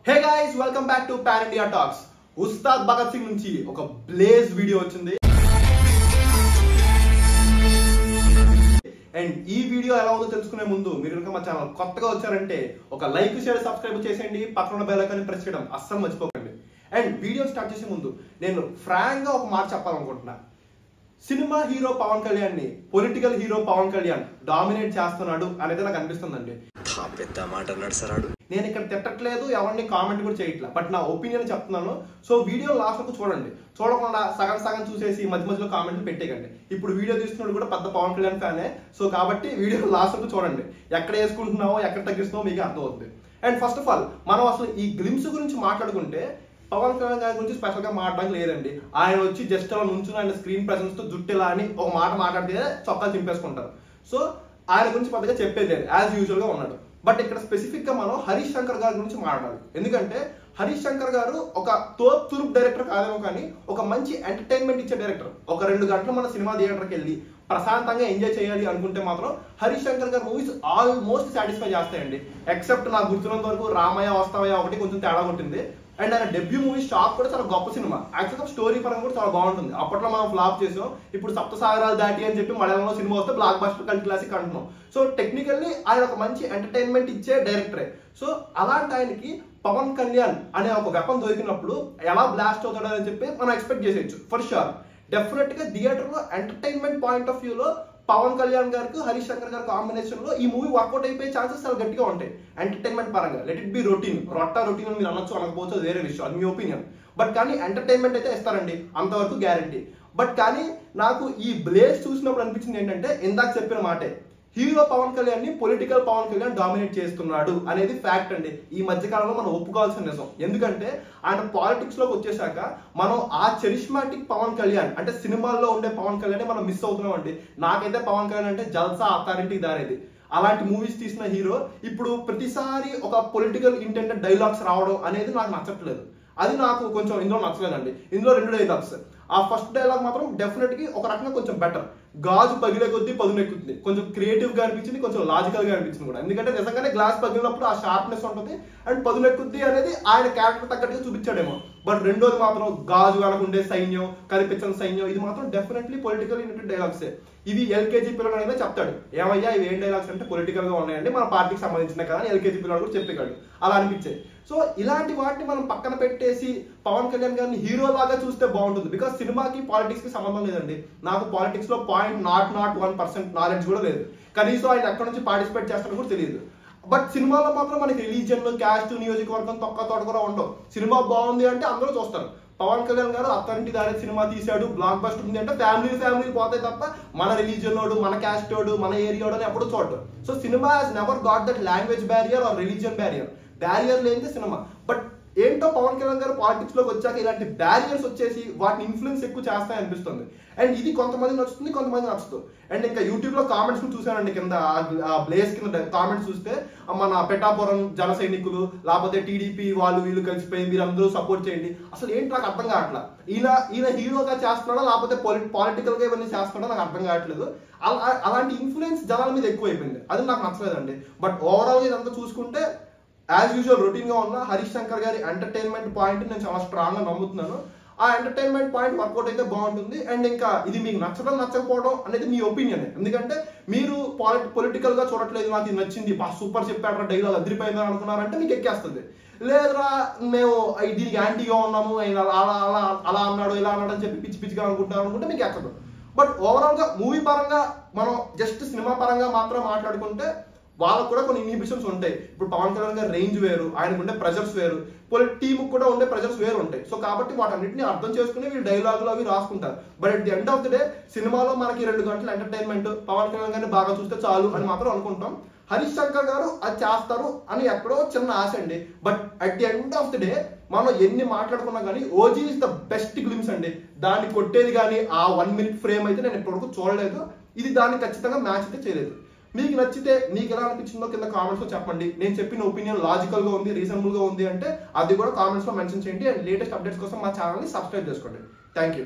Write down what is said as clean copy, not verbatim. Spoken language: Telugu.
Hey guys, welcome back to Pan India Talks. Ustaad Bhagat Singh నుంచి ఒక బ్లేజ్ వీడియో వచ్చింది. అండ్ ఈ వీడియో ఎలా ఉందో తెలుసుకునే ముందు మీరు కనుక మా ఛానల్ కొత్తగా వచ్చారంటే ఒక లైక్ షేర్ సబ్స్క్రైబ్ చేసేయండి, పక్కన ఉన్న బెల్ ఐకాన్ ప్రెస్ చేయడం అస్సలు మర్చిపోకండి. అండ్ వీడియో స్టార్ట్ చేసే ముందు నేను ఫ్రాంక్ గా ఒక మాట చెప్పాలనుకుంటున్నా. సినిమా హీరో పవన్ కళ్యాణ్ ని political hero Pawan Kalyan dominate చేస్తున్నాడు అనేది నాకు అనిపిస్తుందండి. నేను ఇక్కడ తిట్టట్లేదు, ఎవరిని కామెంట్ కూడా చేయట్లా, బట్ నా ఒపీనియన్ చెప్తున్నాను. సో వీడియో లాస్ట్ వరకు చూడండి, చూడకుండా సగం సగం చూసేసి మధ్య మధ్యలో కామెంట్లు పెట్టేయండి. ఇప్పుడు వీడియో తీస్తున్నాడు కూడా పెద్ద పవన్ కళ్యాణ్ ఫ్యానే, సో కాబట్టి వీడియో లాస్ట్ వరకు చూడండి. ఎక్కడ వేసుకుంటున్నావో ఎక్కడ తగ్గిస్తున్నావో మీకు అర్థమవుతుంది. అండ్ ఫస్ట్ ఆఫ్ ఆల్ మనం అసలు ఈ గ్లిమ్స్ గురించి మాట్లాడుకుంటే పవన్ కళ్యాణ్ గారి గురించి స్పెషల్ గా మాట్లాడడానికి లేదండి. ఆయన వచ్చి జస్ట్ అలా నుంచుని ఆయన స్క్రీన్ ప్రెసెన్స్ తో జుట్టెలా అని ఒక మాట మాట్లాడితే చొక్కా చింపేసుకుంటారు. సో ఆయన గురించి పెద్దగా చెప్పేది లేదు, యాజ్ యూజువల్ గా ఉన్నాడు. బట్ ఇక్కడ స్పెసిఫిక్ గా మనం హరీష్ శంకర్ గారి గురించి మాట్లాడాలి. ఎందుకంటే హరీష్ శంకర్ గారు ఒక తూర్పు డైరెక్టర్ కాదేమో కానీ ఒక మంచి ఎంటర్టైన్మెంట్ ఇచ్చే డైరెక్టర్. ఒక 2 గంటలు మన సినిమా థియేటర్కి వెళ్ళి ప్రశాంతంగా ఎంజాయ్ చేయాలి అనుకుంటే మాత్రం హరీష్ శంకర్ గారు మూవీస్ ఆల్మోస్ట్ సాటిస్ఫై చేస్తాయండి. ఎక్సెప్ట్ నాకు గుర్తున్నంత వరకు రామయ్య వస్తావయ్య ఒకటి కొంచెం తేడా కొట్టింది. అండ్ ఆయన డెబ్యూ మూవీ షాక్ కూడా చాలా గొప్ప సినిమా. యాక్చువల్గా స్టోరీ పరంగా కూడా చాలా బాగుంటుంది. అప్పట్లో మనం ఫ్లాప్ చేసాం, ఇప్పుడు సప్తసాగరాలు దాటి అని చెప్పి మలయాళంలో సినిమా వస్తే బ్లాక్ బస్టర్ కల్ట్ క్లాసిక్ అంటున్నాం. సో టెక్నికల్లీ ఆయన ఒక మంచి ఎంటర్టైన్మెంట్ ఇచ్చే డైరెక్టరే. సో అలాంటి ఆయనకి పవన్ కళ్యాణ్ అనే ఒక వెపన్ దొరికినప్పుడు ఎలా బ్లాస్ట్ అవుతాడు అని చెప్పి మనం ఎక్స్పెక్ట్ చేసేయచ్చు. ఫర్ షూర్ డెఫినెట్ గా థియేటర్ లో ఎంటర్టైన్మెంట్ పాయింట్ ఆఫ్ వ్యూలో పవన్ కళ్యాణ్ గారికి హరీష్ శంకర్ గారి కాంబినేషన్ లో ఈ మూవీ వర్కౌట్ అయిపోయే ఛాన్సెస్ చాలా గట్టిగా ఉంటాయి. ఎంటర్టైన్మెంట్ పరంగా let it be routine, routine అని మీరు అనొచ్చు అనకపోవచ్చు, వేరే విషయం, అది మీ ఒపీనియన్. బట్ కానీ ఎంటర్టైన్మెంట్ అయితే ఇస్తారండి, అంతవరకు గ్యారంటీ. బట్ కానీ నాకు ఈ బ్లేజ్ చూసినప్పుడు అనిపించింది ఏంటంటే ఇందాక చెప్పిన మాటే, హీరో పవన్ కళ్యాణ్ ని పొలిటికల్ పవన్ కళ్యాణ్ డామినేట్ చేస్తున్నాడు అనేది ఫ్యాక్ట్ అండి. ఈ మధ్యకాలంలో మనం ఒప్పుకోవాల్సిన నిజం. ఎందుకంటే ఆయన పాలిటిక్స్ లోకి వచ్చేసాక మనం ఆ చెరిష్మాటిక్ పవన్ కళ్యాణ్ అంటే సినిమాల్లో ఉండే పవన్ కళ్యాణ్ మనం మిస్ అవుతున్నాం అండి. నాకైతే పవన్ కళ్యాణ్ అంటే జల్సా అథారిటీ దానేది. అలాంటి మూవీస్ తీసిన హీరో ఇప్పుడు ప్రతిసారి ఒక పొలిటికల్ ఇంటెంటెడ్ డైలాగ్స్ రావడం అనేది నాకు నచ్చట్లేదు. అది నాకు కొంచెం ఇందులో నచ్చలేదండి. ఇందులో 2 డైలాగ్స్. ఆ ఫస్ట్ డైలాగ్ మాత్రం డెఫినెట్ గా ఒక రకంగా కొంచెం బెటర్. గాజు పగిలే కొద్దీ పదునెక్కుతుంది, కొంచెం క్రియేటివ్ గా అనిపించింది, కొంచెం లాజికల్ గా అనిపించింది కూడా. ఎందుకంటే నిజంగానే గ్లాస్ పగిలినప్పుడు ఆ షార్ప్నెస్ ఉంటుంది అండ్ పదునెక్కుద్ది అనేది ఆయన క్యారెక్టర్ తగ్గట్టుగా చూపించాడేమో. బట్ రెండోది మాత్రం గాజు వెనకుండే సైన్యం, కనిపించని సైన్యం, ఇది మాత్రం డెఫినెట్లీ పొలిటికల్ ఇంటెంటెడ్ డైలాగ్సే. ఇవి ఎల్కేజీ పిల్లలు అనేది చెప్తాడు, ఏమయ్యా ఇవి ఏం డైలాగ్స్ అంటే పొలిటికల్ గా ఉన్నాయండి, మన పార్టీకి సంబంధించిన కదా అని ఎల్కేజీ పిల్లలు కూడా చెప్పేవాడు. అలా అనిపించాయి. సో ఇలాంటి వాటిని మనం పక్కన పెట్టేసి పవన్ కళ్యాణ్ గారిని హీరో లాగా చూస్తే బాగుంటుంది. బికాస్ సినిమాకి పాలిటిక్స్ కి సంబంధం లేదండి. నాకు పాలిటిక్స్ లో 0.01% నాలెడ్జ్ కూడా లేదు. కనీసం ఆయన ఎక్కడి నుంచి పార్టిసిపేట్ చేస్తాడో కూడా తెలియదు. బట్ సినిమాలో మాత్రం మనకి రిలీజియన్, క్యాస్ట్, నియోజకవర్గం తొక్క తోట కూడా ఉండవు. సినిమా బాగుంది అంటే అందరూ చూస్తారు. పవన్ కళ్యాణ్ గారు అథారిటీ దాని సినిమా తీశాడు, బ్లాక్ బస్టర్ ఉంది అంటే ఫ్యామిలీ పోతాయి తప్ప మన రిలీజియన్ వాడు, మన క్యాస్ట్ వాడు, మన ఏరియా వాడు అని ఎప్పుడు చూడడు. So cinema has never got that language barrier are religion barrier. Barrier లేనిదే సినిమా. బట్ ఏంటో పవన్ కళ్యాణ్ గారు పాలిటిక్స్ లోకి వచ్చాక ఇలాంటి బ్యారియర్స్ వచ్చేసి వాటిని ఇన్ఫ్లుయెన్స్ ఎక్కువ చేస్తాయి అనిపిస్తుంది. అండ్ ఇది కొంతమంది నచ్చుతుంది, కొంతమంది నచ్చుతుంది. అండ్ ఇంకా యూట్యూబ్ లో కామెంట్స్ చూసానండి, కింద ఆ బ్లేస్ కింద కామెంట్స్ చూస్తే మన పెటాపురం జన సైనికులు లేకపోతే టీడీపీ వాళ్ళు వీళ్ళు కలిసిపోయి మీరందరూ సపోర్ట్ చేయండి. అసలు ఏంటి నాకు అర్థం కావట్లా. ఈయన హీరోగా చేస్తున్నాడా లేకపోతే పాలిటికల్ గా ఇవన్నీ చేస్తున్నాడో నాకు అర్థం కావట్లేదు. అలాంటి ఇన్ఫ్లుయెన్స్ జనాల మీద ఎక్కువ అయిపోయింది, అది నాకు నచ్చలేదండి. బట్ ఓవరాల్ ఇదంతా చూసుకుంటే యాజ్ యూజువల్ రొటీన్ గా ఉన్న హరీష్ శంకర్ గారి ఎంటర్టైన్మెంట్ పాయింట్ నేను చాలా స్ట్రాంగ్ గా నమ్ముతున్నాను. ఆ ఎంటర్టైన్మెంట్ పాయింట్ వర్కౌట్ అయితే బాగుంటుంది. అండ్ ఇంకా ఇది మీకు నచ్చడం నచ్చకపోవడం అనేది మీ ఒపీనియన్. ఎందుకంటే మీరు పొలిటికల్ గా చూడట్లేదు, నాకు ఇది నచ్చింది, సూపర్ చెప్పాడు డైలాగ్ అదిరిపోయిందని అనుకున్నారంటే మీకు ఎక్కేస్తుంది. లేదురా మేము దీనికి యాంటీగా ఉన్నాము, అలా అన్నాడు ఇలా అన్నాడు అని చెప్పి పిచ్చిగా అనుకుంటున్నారు అనుకుంటే మీకు ఎక్కదు. బట్ ఓవరాల్ గా మూవీ పరంగా మనం జస్ట్ సినిమా పరంగా మాత్రం మాట్లాడుకుంటే వాళ్ళకు కూడా కొన్ని ఇన్హిబిషన్స్ ఉంటాయి. ఇప్పుడు పవన్ కళ్యాణ్ గారి రేంజ్ వేరు, ఆయనకు ఉండే ప్రెజర్స్ వేరు, టీమ్ కూడా ఉండే ప్రెజర్స్ వేరు ఉంటాయి. సో కాబట్టి వాటన్నిటిని అర్థం చేసుకుని వీళ్ళు డైలాగులు అవి రాసుకుంటారు. But at the end of the day సినిమాలో మనకి 2 గంటల ఎంటర్టైన్మెంట్, పవన్ కళ్యాణ్ గారిని బాగా చూస్తే చాలు అని మాత్రం అనుకుంటాం. హరీష్ శంకర్ గారు అది చేస్తారు అని ఎక్కడో చిన్న ఆశ అండి. But at the end of the day మనం ఎన్ని మాట్లాడుకున్నా కానీ OG is the best glimpse అండి. దాన్ని కొట్టేది కానీ ఆ 1 minute ఫ్రేమ్ అయితే నేను ఇప్పటివరకు చూడలేదు. ఇది దాన్ని ఖచ్చితంగా మ్యాచ్ అయితే చేయలేదు. మీకు నచ్చితే మీకు ఎలా అనిపించిందో కింద కామెంట్స్ లో చెప్పండి. నేను చెప్పిన ఒపీనియన్ లాజికల్ గా ఉంది, రీజనబుల్ గా ఉంది అంటే అది కూడా కామెంట్స్ లో మెన్షన్ చేయండి. అండ్ లేటెస్ట్ అప్డేట్స్ కోసం మా ఛానల్ ని సబ్స్క్రైబ్ చేసుకోండి. Thank you.